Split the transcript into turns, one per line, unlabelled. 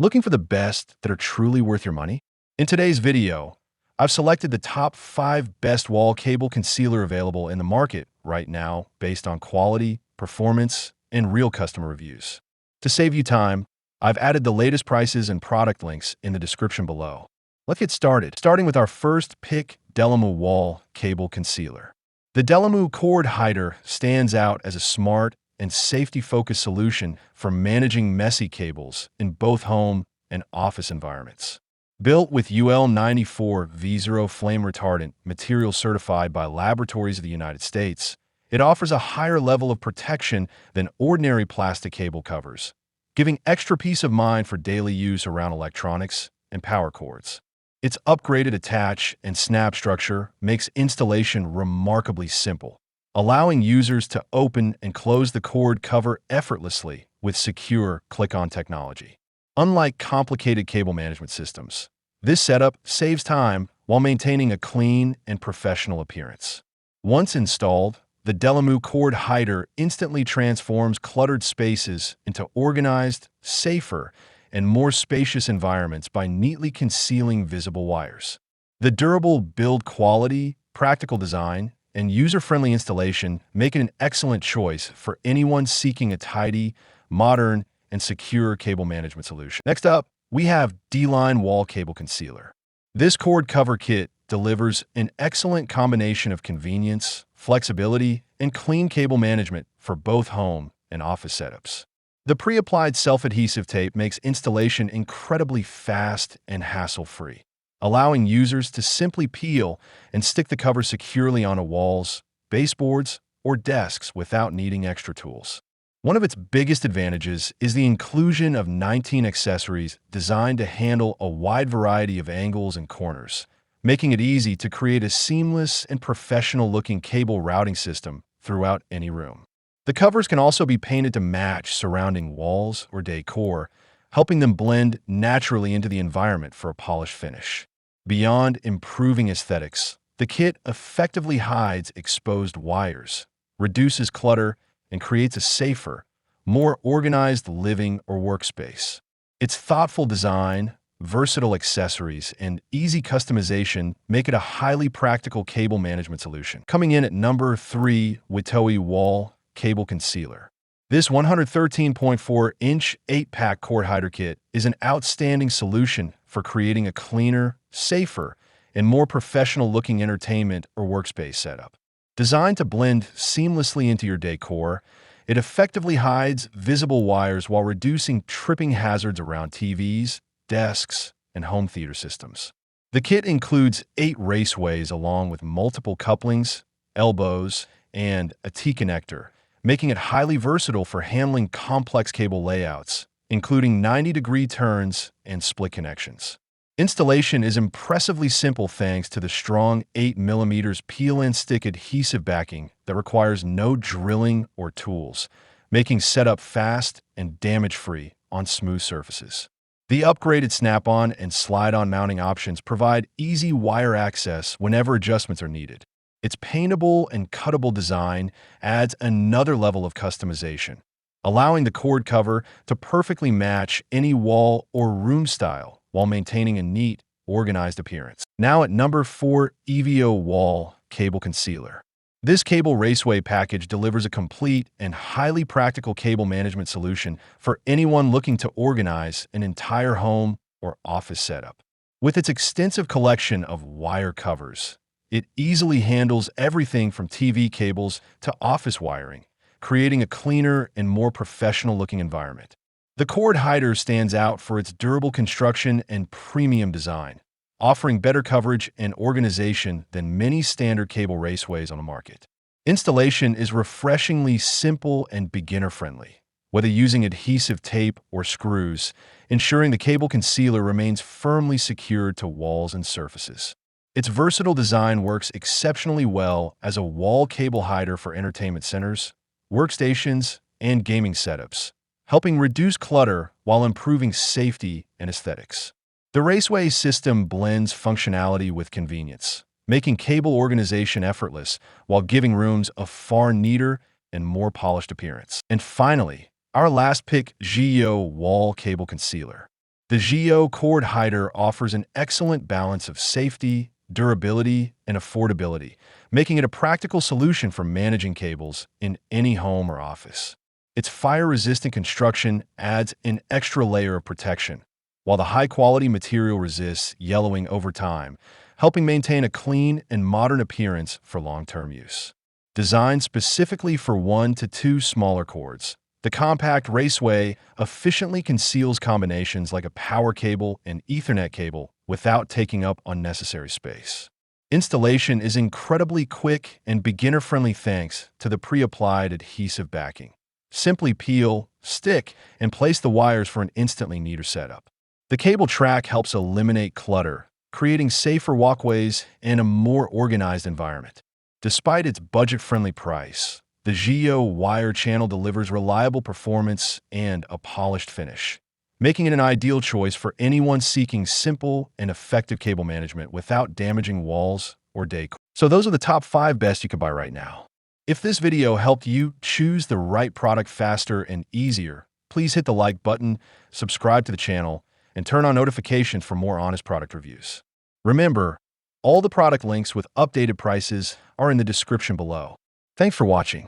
Looking for the best that are truly worth your money? In today's video, I've selected the top 5 best wall cable concealer available in the market right now based on quality, performance, and real customer reviews. To save you time, I've added the latest prices and product links in the description below. Let's get started, starting with our first pick, Delamu Wall Cable Concealer. The Delamu Cord Hider stands out as a smart and safety-focused solution for managing messy cables in both home and office environments. Built with UL94 V0 flame retardant material certified by laboratories of the United States, it offers a higher level of protection than ordinary plastic cable covers, giving extra peace of mind for daily use around electronics and power cords. Its upgraded attach and snap structure makes installation remarkably simple, allowing users to open and close the cord cover effortlessly with secure click-on technology. Unlike complicated cable management systems, this setup saves time while maintaining a clean and professional appearance. Once installed, the Delamu Cord Hider instantly transforms cluttered spaces into organized, safer, and more spacious environments by neatly concealing visible wires. The durable build quality, practical design, and user-friendly installation make it an excellent choice for anyone seeking a tidy, modern, and secure cable management solution. Next up, we have D-Line Wall Cable Concealer. This cord cover kit delivers an excellent combination of convenience, flexibility, and clean cable management for both home and office setups. The pre-applied self-adhesive tape makes installation incredibly fast and hassle-free, allowing users to simply peel and stick the cover securely onto walls, baseboards, or desks without needing extra tools. One of its biggest advantages is the inclusion of 19 accessories designed to handle a wide variety of angles and corners, making it easy to create a seamless and professional-looking cable routing system throughout any room. The covers can also be painted to match surrounding walls or decor, helping them blend naturally into the environment for a polished finish. Beyond improving aesthetics, the kit effectively hides exposed wires, reduces clutter, and creates a safer, more organized living or workspace. Its thoughtful design, versatile accessories, and easy customization make it a highly practical cable management solution. Coming in at number 3, Witowi Wall Cable Concealer. This 113.4-inch 8-pack cord hider kit is an outstanding solution for creating a cleaner, safer, and more professional-looking entertainment or workspace setup. Designed to blend seamlessly into your decor, it effectively hides visible wires while reducing tripping hazards around TVs, desks, and home theater systems. The kit includes 8 raceways along with multiple couplings, elbows, and a T-connector, making it highly versatile for handling complex cable layouts, including 90-degree turns and split connections. Installation is impressively simple thanks to the strong 8mm peel-and-stick adhesive backing that requires no drilling or tools, making setup fast and damage-free on smooth surfaces. The upgraded snap-on and slide-on mounting options provide easy wire access whenever adjustments are needed. Its paintable and cuttable design adds another level of customization, allowing the cord cover to perfectly match any wall or room style while maintaining a neat, organized appearance. Now at number 4, EVO Wall Cable Concealer. This cable raceway package delivers a complete and highly practical cable management solution for anyone looking to organize an entire home or office setup. With its extensive collection of wire covers, it easily handles everything from TV cables to office wiring, creating a cleaner and more professional-looking environment. The cord hider stands out for its durable construction and premium design, offering better coverage and organization than many standard cable raceways on the market. Installation is refreshingly simple and beginner-friendly, whether using adhesive tape or screws, ensuring the cable concealer remains firmly secured to walls and surfaces. Its versatile design works exceptionally well as a wall cable hider for entertainment centers, workstations, and gaming setups, helping reduce clutter while improving safety and aesthetics. The Raceway system blends functionality with convenience, making cable organization effortless while giving rooms a far neater and more polished appearance. And finally, our last pick, Gio Wall Cable Concealer. The Geo cord hider offers an excellent balance of safety, durability, and affordability, making it a practical solution for managing cables in any home or office. Its fire-resistant construction adds an extra layer of protection, while the high-quality material resists yellowing over time, helping maintain a clean and modern appearance for long-term use. Designed specifically for 1 to 2 smaller cords, the compact raceway efficiently conceals combinations like a power cable and Ethernet cable without taking up unnecessary space. Installation is incredibly quick and beginner-friendly thanks to the pre-applied adhesive backing. Simply peel, stick, and place the wires for an instantly neater setup. The cable track helps eliminate clutter, creating safer walkways and a more organized environment. Despite its budget-friendly price, the Geo wire channel delivers reliable performance and a polished finish, making it an ideal choice for anyone seeking simple and effective cable management without damaging walls or decor. So those are the top 5 best you can buy right now. If this video helped you choose the right product faster and easier, please hit the like button, subscribe to the channel, and turn on notifications for more honest product reviews. Remember, all the product links with updated prices are in the description below. Thanks for watching.